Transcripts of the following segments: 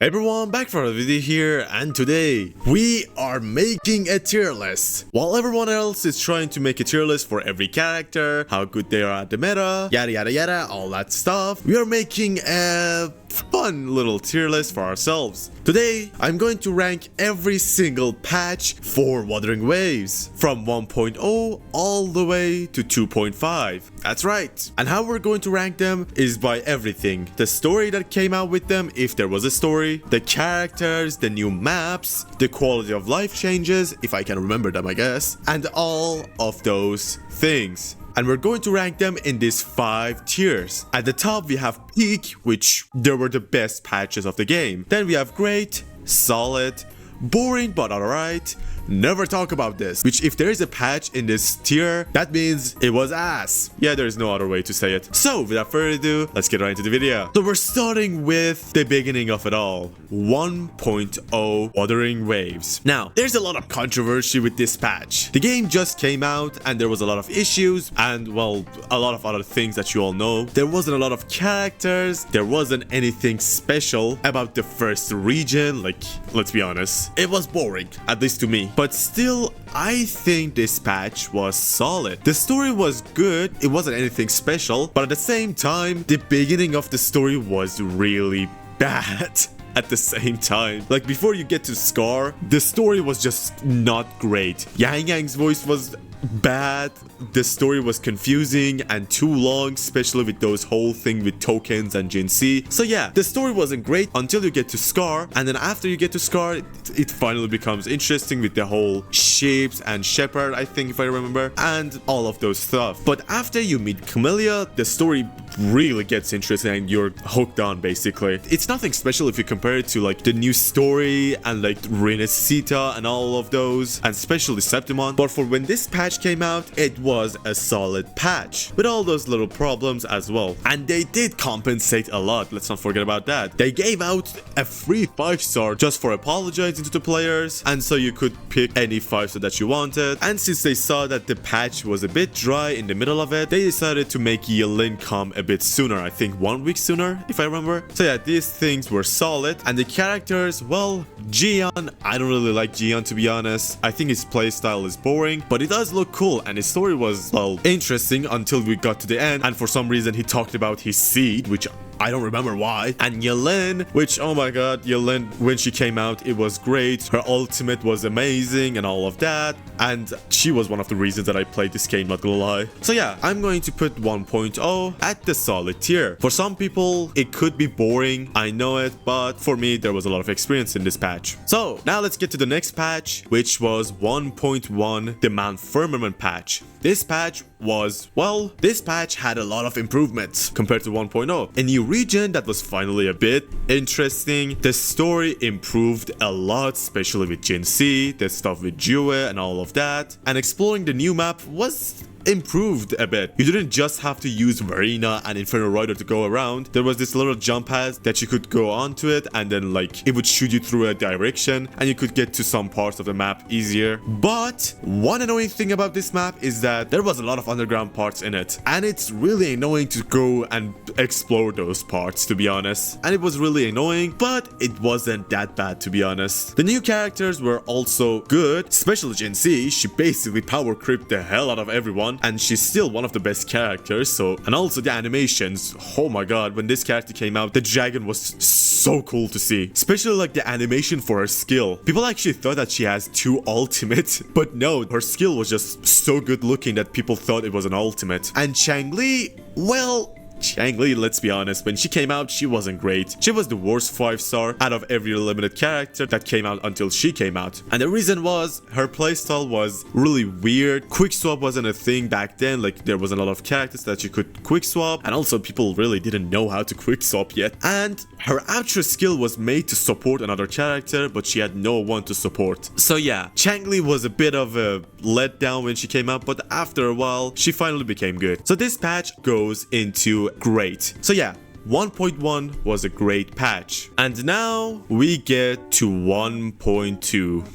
Everyone, back for a video here, and today we are making a tier list. While everyone else is trying to make a tier list for every character, how good they are at the meta, yada yada yada, all that stuff, we are making a fun little tier list for ourselves. Today, I'm going to rank every single patch for Wuthering Waves, from 1.0 all the way to 2.5. That's right. And how we're going to rank them is by everything. The story that came out with them, if there was a story, the characters, the new maps, the quality of life changes, if I can remember them I guess, and all of those things. And we're going to rank them in these 5 tiers. At the top we have Peak, which they were the best patches of the game. Then we have Great, Solid, Boring but alright, Never talk about this, which if there is a patch in this tier, that means it was ass. Yeah, there is no other way to say it. So without further ado, let's get right into the video. So we're starting with the beginning of it all, 1.0 Wuthering Waves. Now, there's a lot of controversy with this patch. The game just came out and there was a lot of issues and, well, a lot of other things that you all know. There wasn't a lot of characters, there wasn't anything special about the first region, like, let's be honest. It was boring, at least to me. But still, I think this patch was solid. The story was good, it wasn't anything special, but at the same time, the beginning of the story was really bad. At the same time, like before you get to Scar, the story was just not great. Yang Yang's voice was bad, the story was confusing and too long, especially with those whole thing with tokens and Jin C. So yeah, the story wasn't great until you get to Scar, and then after you get to Scar, it finally becomes interesting with the whole ships and Shepherd, I think, if I remember, and all of those stuff. But after you meet Camellia, the story really gets interesting and you're hooked on, basically. It's nothing special if you compare it to like the new story and like Renesita and all of those, and especially Septimon. But for when this patch came out, it was a solid patch with all those little problems as well, and they did compensate a lot. Let's not forget about that. They gave out a free 5-star just for apologizing to the players, and so you could pick any 5-star that you wanted. And since they saw that the patch was a bit dry in the middle of it, they decided to make Yilin come a bit sooner, I think 1 week sooner if I remember. So yeah, these things were solid, and the characters, well, Jian, I don't really like Jian, to be honest. I think his playstyle is boring, but it does look cool, and his story was, well, interesting until we got to the end, and for some reason he talked about his seed, which I don't remember why. And Yilin, which, oh my god, Yilin, when she came out, it was great. Her ultimate was amazing and all of that. And she was one of the reasons that I played this game, not gonna lie. So yeah, I'm going to put 1.0 at the solid tier. For some people, it could be boring, I know it, but for me, there was a lot of experience in this patch. So now let's get to the next patch, which was 1.1, the Mount Firmament patch. This patch was, well, this patch had a lot of improvements compared to 1.0. A new region that was finally a bit interesting. The story improved a lot, especially with Jin C, the stuff with Jue and all of that. And exploring the new map was improved a bit. You didn't just have to use Marina and Inferno Rider to go around. There was this little jump pad that you could go onto it, and then like it would shoot you through a direction and you could get to some parts of the map easier. But one annoying thing about this map is that there was a lot of underground parts in it, and it's really annoying to go and explore those parts, to be honest. And it was really annoying, but it wasn't that bad, to be honest. The new characters were also good, especially Jin C. She basically power creeped the hell out of everyone, and she's still one of the best characters. So, and also the animations, oh my god, when this character came out, the dragon was so cool to see, especially like the animation for her skill. People actually thought that she has 2 ultimates, but no, her skill was just so good looking that people thought it was an ultimate. And Changli, well, Changli, let's be honest, when she came out, she wasn't great. She was the worst 5-star out of every limited character that came out until she came out. And the reason was her playstyle was really weird. Quick swap wasn't a thing back then, like there wasn't a lot of characters that you could quick swap, and also people really didn't know how to quick swap yet. And her outro skill was made to support another character, but she had no one to support. So yeah, Changli was a bit of a letdown when she came out, but after a while, she finally became good. So this patch goes into great. So yeah, 1.1 was a great patch. And now we get to 1.2.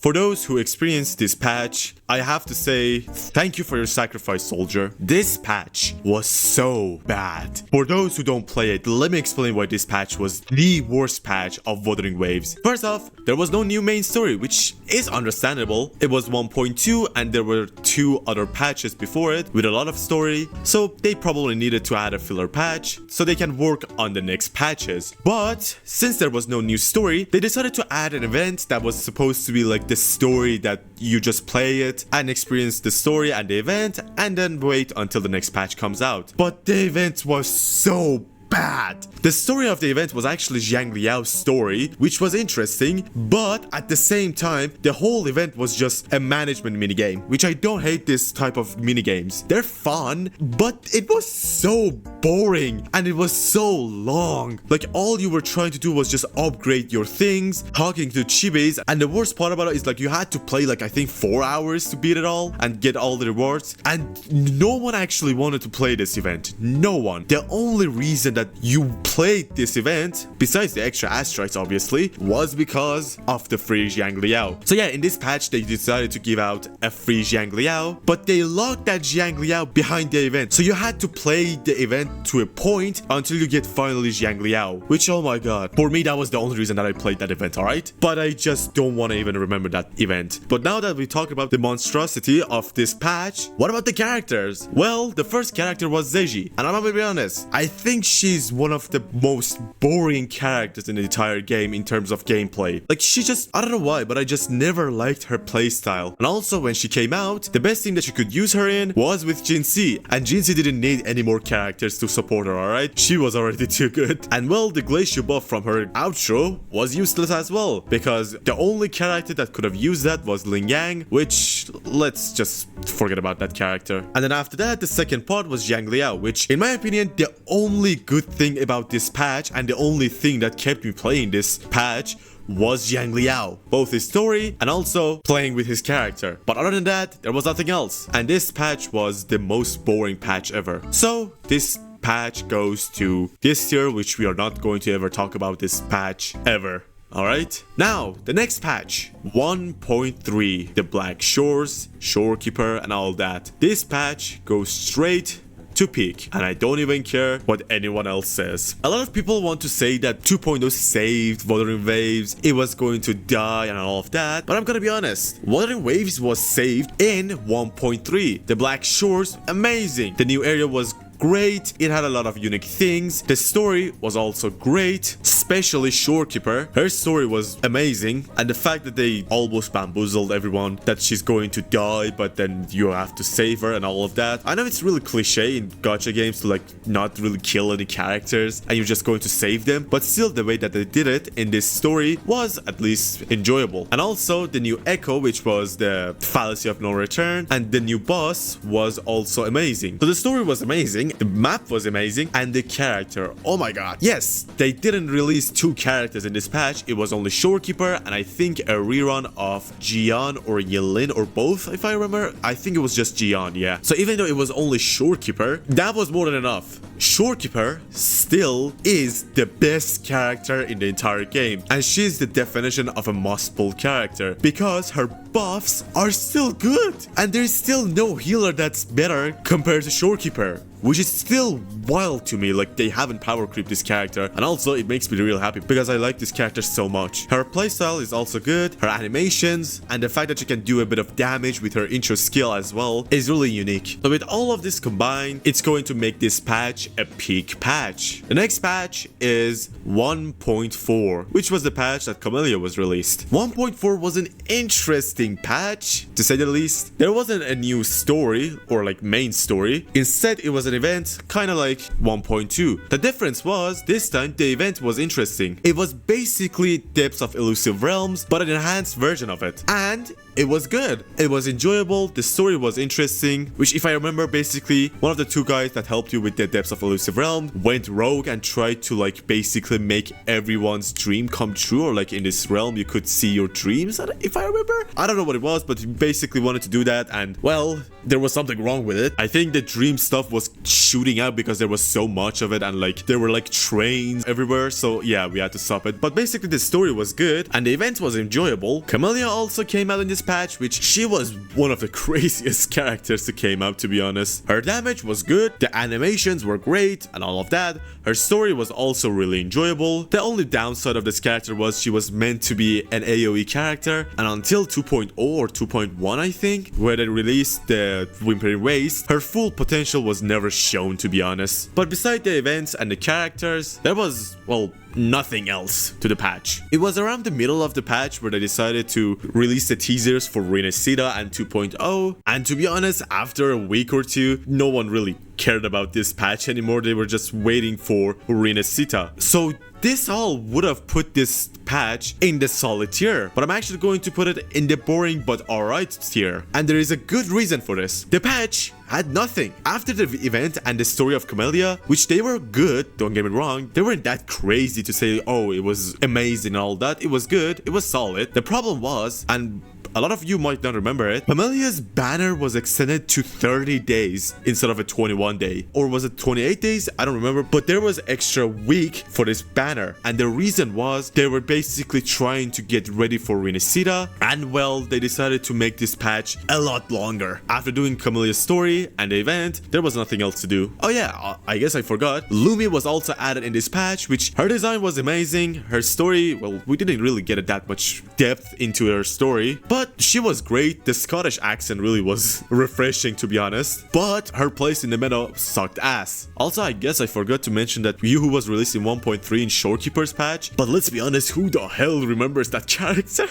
For those who experienced this patch, I have to say thank you for your sacrifice, soldier. This patch was so bad. For those who don't play it, let me explain why this patch was the worst patch of Wuthering Waves. First off, there was no new main story, which is understandable. It was 1.2 and there were 2 other patches before it with a lot of story, so they probably needed to add a filler patch so they can work on the next patches. But since there was no new story, they decided to add an event that was supposed to be like the story that you just play it and experience the story and the event and then wait until the next patch comes out. But the event was so bad. The story of the event was actually Zhang Liao's story, which was interesting, but at the same time, the whole event was just a management minigame, which I don't hate this type of minigames. They're fun, but it was so boring and it was so long. Like all you were trying to do was just upgrade your things, talking to chibis, and the worst part about it is like you had to play like I think 4 hours to beat it all and get all the rewards, and no one actually wanted to play this event. No one. The only reason that you played this event, besides the extra asteroids obviously, was because of the free Zhang Liao. So yeah, in this patch they decided to give out a free Zhang Liao, but they locked that Zhang Liao behind the event. So you had to play the event to a point until you get finally Zhang Liao, which, oh my god, for me that was the only reason that I played that event, alright? But I just don't want to even remember that event. But now that we talk about the monstrosity of this patch, what about the characters? Well, the first character was Zeji, and I'm gonna be honest, I think she's one of the most boring characters in the entire game in terms of gameplay. Like she just, I don't know why, but I just never liked her playstyle. And also when she came out, the best thing that you could use her in was with Jinxie, and Jinxie didn't need any more characters to support her, alright? She was already too good. And well, the glacier buff from her outro was useless as well, because the only character that could have used that was Ling Yang, which let's just forget about that character. And then after that, the second part was Zhang Liao, which in my opinion, the only good thing about this patch and the only thing that kept me playing this patch was Zhang Liao, both his story and also playing with his character. But other than that, there was nothing else, and this patch was the most boring patch ever. So this patch goes to this tier, which we are not going to ever talk about this patch ever. Alright, now the next patch, 1.3, the Black Shores, Shorekeeper and all that. This patch goes straight to peak, and I don't even care what anyone else says. A lot of people want to say that 2.0 saved Wuthering Waves, it was going to die and all of that, but I'm gonna be honest, Wuthering Waves was saved in 1.3. The Black Shores, amazing. The new area was great, it had a lot of unique things, the story was also great, especially Shorekeeper. Her story was amazing, and the fact that they almost bamboozled everyone, that she's going to die but then you have to save her and all of that. I know it's really cliche in gacha games to like not really kill any characters and you're just going to save them, but still the way that they did it in this story was at least enjoyable. And also the new Echo, which was the fallacy of no return, and the new boss was also amazing. So the story was amazing, the map was amazing, and the character, oh my god. Yes, they didn't release 2 characters in this patch, it was only Shorekeeper and I think a rerun of Jian or Yelin or both, if I remember. I think it was just Jian, yeah. So even though it was only Shorekeeper, that was more than enough. Shorekeeper still is the best character in the entire game, and she's the definition of a must-pull character because her buffs are still good, and there's still no healer that's better compared to Shorekeeper, which is still wild to me. Like they haven't power creeped this character, and also it makes me real happy because I like this character so much. Her playstyle is also good, her animations, and the fact that she can do a bit of damage with her intro skill as well is really unique. So with all of this combined, it's going to make this patch a peak patch. The next patch is 1.4, which was the patch that Camellia was released. 1.4 was an interesting patch, to say the least. There wasn't a new story or like main story. Instead, it was an event kind of like 1.2. The difference was this time the event was interesting. It was basically Depths of Elusive Realms, but an enhanced version of it. And it was good. It was enjoyable. The story was interesting, which if I remember, basically one of the two guys that helped you with the Depths of Elusive Realm went rogue and tried to like basically make everyone's dream come true, or like in this realm you could see your dreams, if I remember. I don't know what it was, but he basically wanted to do that, and well, there was something wrong with it. I think the dream stuff was shooting out because there was so much of it, and like there were like trains everywhere, so yeah, we had to stop it. But basically the story was good and the event was enjoyable. Camellia also came out in this patch, which she was one of the craziest characters that came out, to be honest. Her damage was good, the animations were great and all of that. Her story was also really enjoyable. The only downside of this character was she was meant to be an AoE character, and until 2.0 or 2.1 I think, where they released the Whimpering Waste, her full potential was never shown, to be honest. But beside the events and the characters, there was, well, nothing else to the patch. It was around the middle of the patch where they decided to release the teasers for Renesita and 2.0, and to be honest, after a week or two, no one really cared about this patch anymore. They were just waiting for Renesita. So this all would have put this patch in the solid tier, but I'm actually going to put it in the boring but alright tier. And there is a good reason for this. The patch had nothing. After the event and the story of Camellia, which they were good, don't get me wrong, they weren't that crazy to say, oh, it was amazing and all that. It was good, it was solid. The problem was, and a lot of you might not remember it, Camellia's banner was extended to 30 days instead of a 21 day. Or was it 28 days? I don't remember. But there was extra week for this banner. And the reason was they were basically trying to get ready for Renesita. And well, they decided to make this patch a lot longer. After doing Camellia's story and the event, there was nothing else to do. Oh yeah, I guess I forgot. Lumi was also added in this patch, which her design was amazing. Her story, well, we didn't really get that much depth into her story, but she was great. The Scottish accent really was refreshing, to be honest. But her place in the meta sucked ass. Also, I guess I forgot to mention that Yuhu was released in 1.3 in Shorekeeper's patch. But let's be honest, who the hell remembers that character?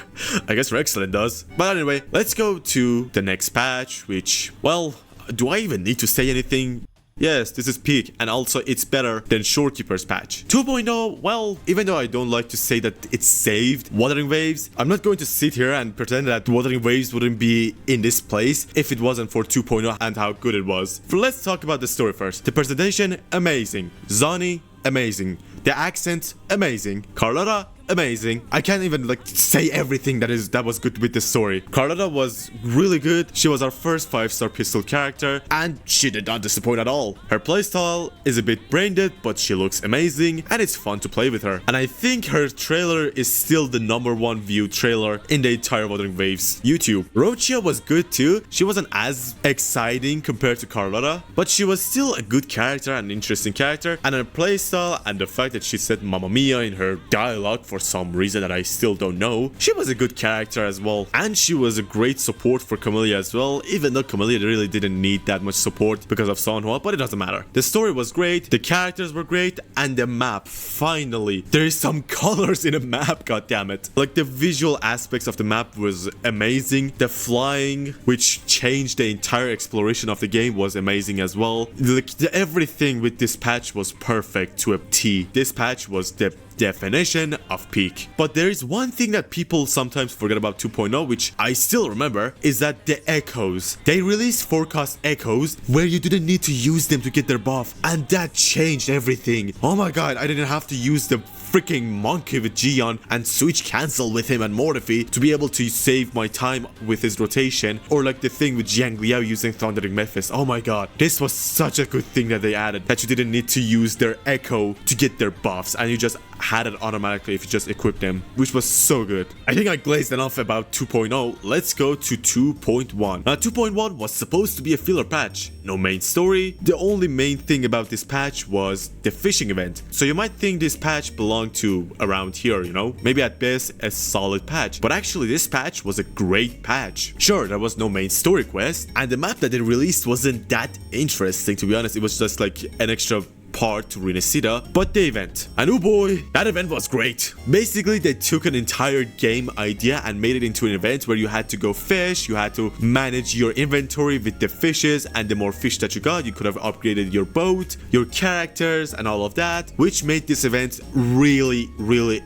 I guess Rexland does. But anyway, let's go to the next patch, which, well, do I even need to say anything? Yes, this is peak, and also it's better than Shorekeeper's patch. 2.0, well, even though I don't like to say that it saved Wuthering Waves, I'm not going to sit here and pretend that Wuthering Waves wouldn't be in this place if it wasn't for 2.0 and how good it was. So let's talk about the story first. The presentation, amazing. Zani, amazing. The accent, amazing. Carlotta, amazing. I can't even like say everything that was good with the story. Carlotta was really good. She was our first 5-star pistol character, and she did not disappoint at all. Her playstyle is a bit brain dead, but she looks amazing and it's fun to play with her. And I think her trailer is still the #1 viewed trailer in the entire Wuthering Waves YouTube. Rochia was good too. She wasn't as exciting compared to Carlotta, but she was still a good character and interesting character. And her playstyle and the fact that she said Mamma Mia in her dialogue for some reason that I still don't know, she was a good character as well. And she was a great support for Camellia as well, even though Camellia really didn't need that much support because of Sanhua, but it doesn't matter. The story was great, the characters were great, and the map, finally. There is some colors in a map, goddammit. Like the visual aspects of the map was amazing. The flying, which changed the entire exploration of the game, was amazing as well. Like everything with this patch was perfect to a T. This patch was the definition of peak. But there is one thing that people sometimes forget about 2.0, which I still remember, is that the echoes. They released forecast echoes where you didn't need to use them to get their buff, and that changed everything. Oh my god, I didn't have to use the freaking monkey with Gion and switch cancel with him and Mortifi to be able to save my time with his rotation, or like the thing with Jiang Liao using Thundering Memphis. Oh my god, this was such a good thing that they added, that you didn't need to use their echo to get their buffs, and you just had it automatically if you just equipped them, which was so good. I think I glazed enough about 2.0. Let's go to 2.1. Now 2.1 was supposed to be a filler patch. No main story. The only main thing about this patch was the fishing event. So you might think this patch belonged to around here, you know? Maybe at best a solid patch. But actually this patch was a great patch. Sure, there was no main story quest, and the map that they released wasn't that interesting, to be honest. It was just like an extra part to Rinasida, but the event. And oh boy, that event was great. Basically, they took an entire game idea and made it into an event where you had to go fish, you had to manage your inventory with the fishes, and the more fish that you got, you could have upgraded your boat, your characters, and all of that, which made this event really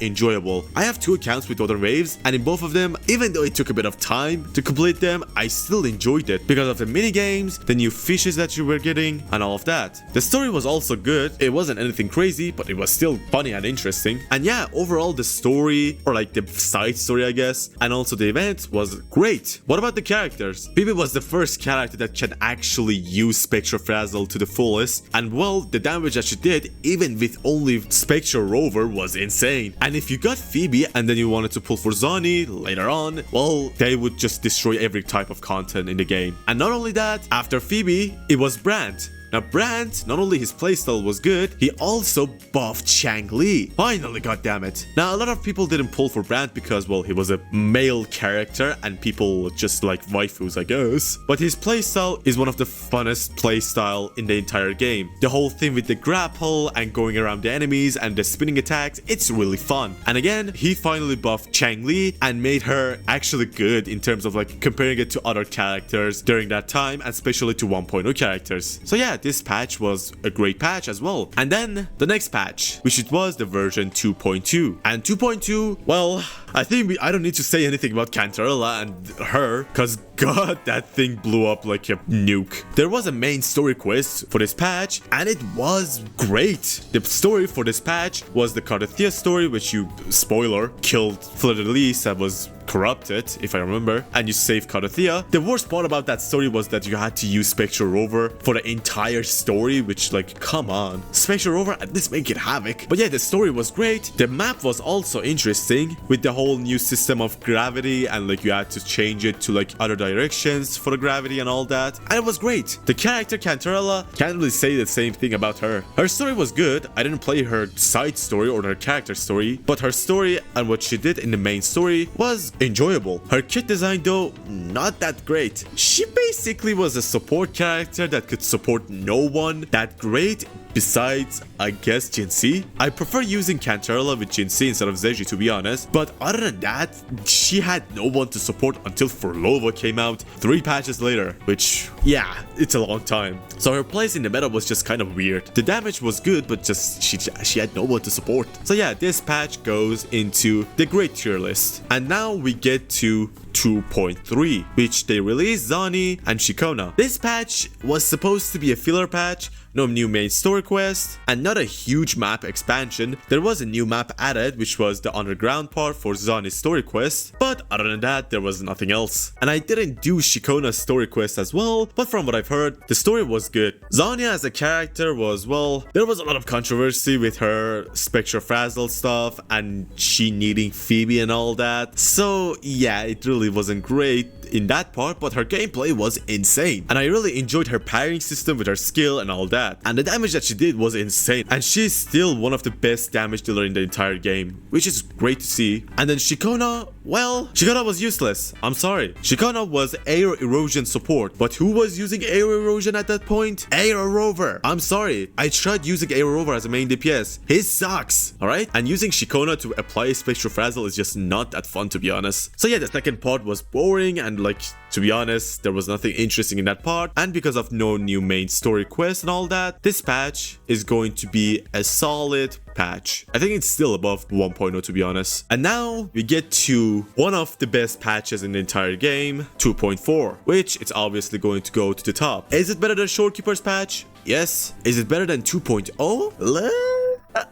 enjoyable. I have 2 accounts with Wuthering Waves, and in both of them, even though it took a bit of time to complete them, I still enjoyed it because of the mini games, the new fishes that you were getting, and all of that. The story was also good. It wasn't anything crazy, but it was still funny and interesting. And yeah, overall the story, or like the side story I guess, and also the event was great. What about the characters? Phoebe was the first character that can actually use Spectral Frazzle to the fullest, and well, the damage that she did, even with only Spectral Rover, was insane. And if you got Phoebe and then you wanted to pull for Zani later on, well, they would just destroy every type of content in the game. And not only that, after Phoebe, it was Brand. Now Brand, not only his playstyle was good, he also buffed Chang-Li. Finally, goddammit. Now a lot of people didn't pull for Brand because, well, he was a male character and people just like waifus, I guess. But his playstyle is one of the funnest playstyle in the entire game. The whole thing with the grapple and going around the enemies and the spinning attacks, it's really fun. And again, he finally buffed Chang-Li and made her actually good in terms of like comparing it to other characters during that time, and especially to 1.0 characters. So yeah, this patch was a great patch as well. And then the next patch, which it was the version 2.2. And 2.2, well, I think I don't need to say anything about Cantarella and her, because god, that thing blew up like a nuke. There was a main story quest for this patch, and it was great. The story for this patch was the Cardathia story, which you, spoiler, killed Fleur-de-Lis that was corrupted, if I remember, and you saved Cardathia. The worst part about that story was that you had to use Spectral Rover for the entire story, which, like, come on. Spectral Rover, at least make it Havoc. But yeah, the story was great. The map was also interesting with the whole new system of gravity, and like you had to change it to like other directions for the gravity and all that. And it was great. The character Cantarella, can't really say the same thing about her. Her story was good. I didn't play her side story or her character story, but her story and what she did in the main story was enjoyable. Her kit design though, not that great. She basically was a support character that could support no one that great besides, I guess, Jinxie. I prefer using Cantarella with Jinxie instead of Zeji, to be honest, but other than that, she had no one to support until Forlova came out 3 patches later, which, yeah, it's a long time. So her place in the meta was just kind of weird. The damage was good, but just she had no one to support. So yeah, this patch goes into the great tier list. And now we get to 2.3, which they released Zani and Shikona. This patch was supposed to be a filler patch, no new main story quest, and not a huge map expansion. There was a new map added, which was the underground part for Zani's story quest, but other than that, there was nothing else. And I didn't do Shikona's story quest as well, but from what I've heard, the story was good. Zania as a character was, well, there was a lot of controversy with her Spectral Frazzle stuff and she needing Phoebe and all that. So yeah, it really wasn't great in that part, but her gameplay was insane. And I really enjoyed her parrying system with her skill and all that. And the damage that she did was insane. And she's still one of the best damage dealer in the entire game, which is great to see. And then Shikona, well, Shikona was useless. I'm sorry. Shikona was air erosion support. But who was using air erosion at that point? Air Rover. I'm sorry. I tried using Air Rover as a main DPS. He sucks. Alright? And using Shikona to apply Spectral Frazzle is just not that fun, to be honest. So yeah, the second part was boring, and like, to be honest, there was nothing interesting in that part. And because of no new main story quest and all that, this patch is going to be a solid patch. I think it's still above 1.0, to be honest. And now we get to one of the best patches in the entire game, 2.4, which it's obviously going to go to the top. Is it better than Shorekeeper's patch? Yes. Is it better than 2.0?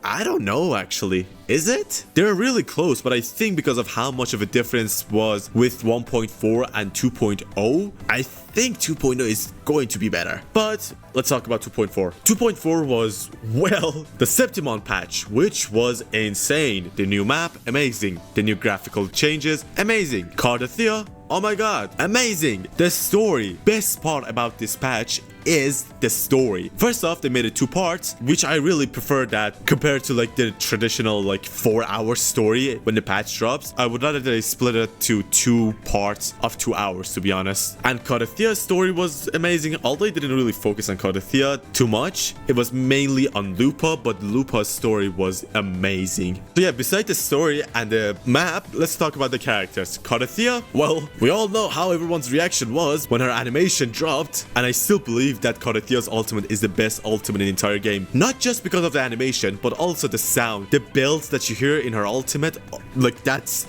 I don't know, actually. Is it? They're really close, but I think because of how much of a difference was with 1.4 and 2.0, I think 2.0 is going to be better. But let's talk about 2.4. 2.4 was, well, the Septimon patch, which was insane. The new map, amazing. The new graphical changes, amazing. Cardathia, oh my god, amazing. The story, best part about this patch is the story. First off, they made it 2 parts, which I really prefer that compared to like the traditional like 4-hour story when the patch drops. I would rather they split it to 2 parts of 2 hours, to be honest. And Caudathea's story was amazing, although it didn't really focus on Caudathea too much. It was mainly on Lupa, but Lupa's story was amazing. So yeah, besides the story and the map, let's talk about the characters. Caudathea, well, we all know how everyone's reaction was when her animation dropped, and I still believe that Caudathea's ultimate is the best ultimate in the entire game. Not just because of the animation, but also the sound, the builds that you hear in her ultimate. Like,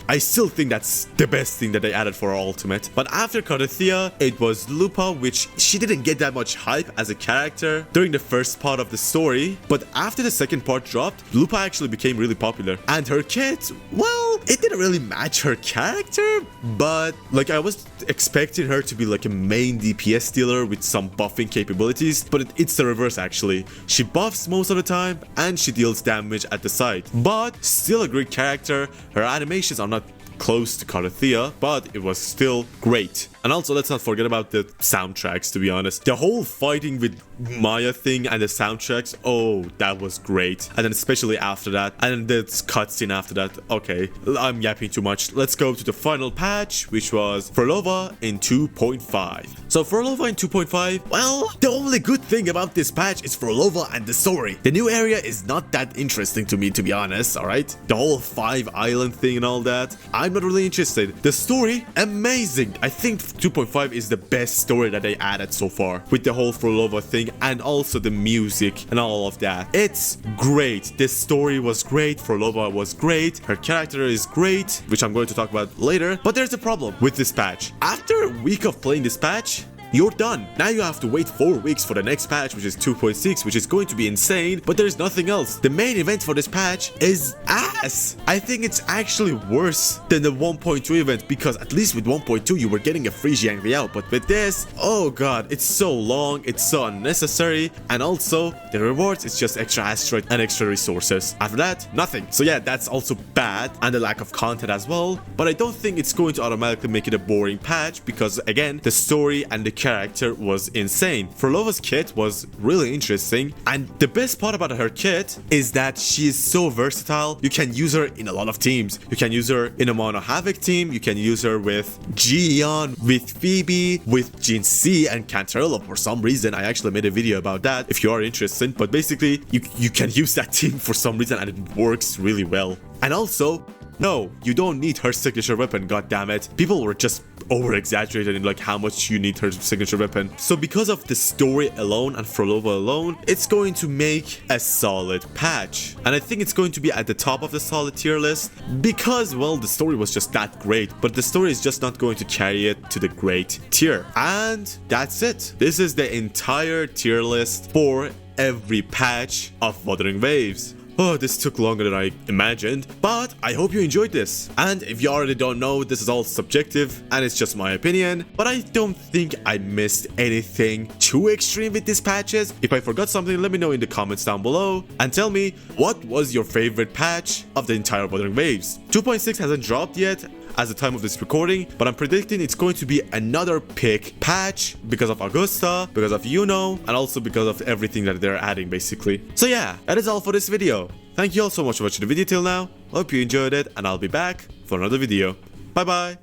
I still think that's the best thing that they added for her ultimate. But after Caudathea, it was Lupa, which she didn't get that much hype as a character during the first part of the story, but after the second part dropped, Lupa actually became really popular. And her kit, well, it didn't really match her character, but like I was expecting her to be like a main DPS dealer with some buffing capabilities, but it's the reverse actually. She buffs most of the time and she deals damage at the side, but still a great character. Her animations are not close to Caudathea, but it was still great. And also, let's not forget about the soundtracks, to be honest. The whole fighting with Maya thing and the soundtracks, oh, that was great. And then especially after that, and then the cutscene after that. Okay, I'm yapping too much. Let's go to the final patch, which was Frolova in 2.5. So Frolova in 2.5, well, the only good thing about this patch is Frolova and the story. The new area is not that interesting to me, to be honest, alright? The whole 5 island thing and all that, I'm not really interested. The story, amazing. I think 2.5 is the best story that they added so far, with the whole Frolova thing and also the music and all of that. It's great. The story was great. Frolova was great. Her character is great, which I'm going to talk about later. But there's a problem with this patch. After a week of playing this patch, you're done. Now you have to wait 4 weeks for the next patch, which is 2.6, which is going to be insane, but there's nothing else. The main event for this patch is ass. I think it's actually worse than the 1.2 event, because at least with 1.2 you were getting a free Jiangliao, but with this, oh god, it's so long, it's so unnecessary, and also the rewards, it's just extra asteroid and extra resources. After that, nothing. So yeah, that's also bad, and the lack of content as well, but I don't think it's going to automatically make it a boring patch, because again, the story and the character was insane. Frolova's kit was really interesting, and the best part about her kit is that she is so versatile. You can use her in a lot of teams. You can use her in a Mono Havoc team, you can use her with Jiyeon, with Phoebe, with Jin C and Cantarella. For some reason, I actually made a video about that if you are interested, but basically you can use that team for some reason and it works really well. And also, no, you don't need her signature weapon, goddammit. People were just over-exaggerated in like how much you need her signature weapon. So because of the story alone and Frolova alone, it's going to make a solid patch. And I think it's going to be at the top of the solid tier list because, well, the story was just that great. But the story is just not going to carry it to the great tier. And that's it. This is the entire tier list for every patch of Wuthering Waves. Oh, this took longer than I imagined, but I hope you enjoyed this. And if you already don't know, this is all subjective and it's just my opinion, but I don't think I missed anything too extreme with these patches. If I forgot something, let me know in the comments down below and tell me what was your favorite patch of the entire Wuthering Waves. 2.6 hasn't dropped yet as the time of this recording, but I'm predicting it's going to be another pick patch because of Augusta, because of Yuno, and also because of everything that they're adding basically. So yeah, that is all for this video. Thank you all so much for watching the video till now. Hope you enjoyed it, and I'll be back for another video. Bye bye.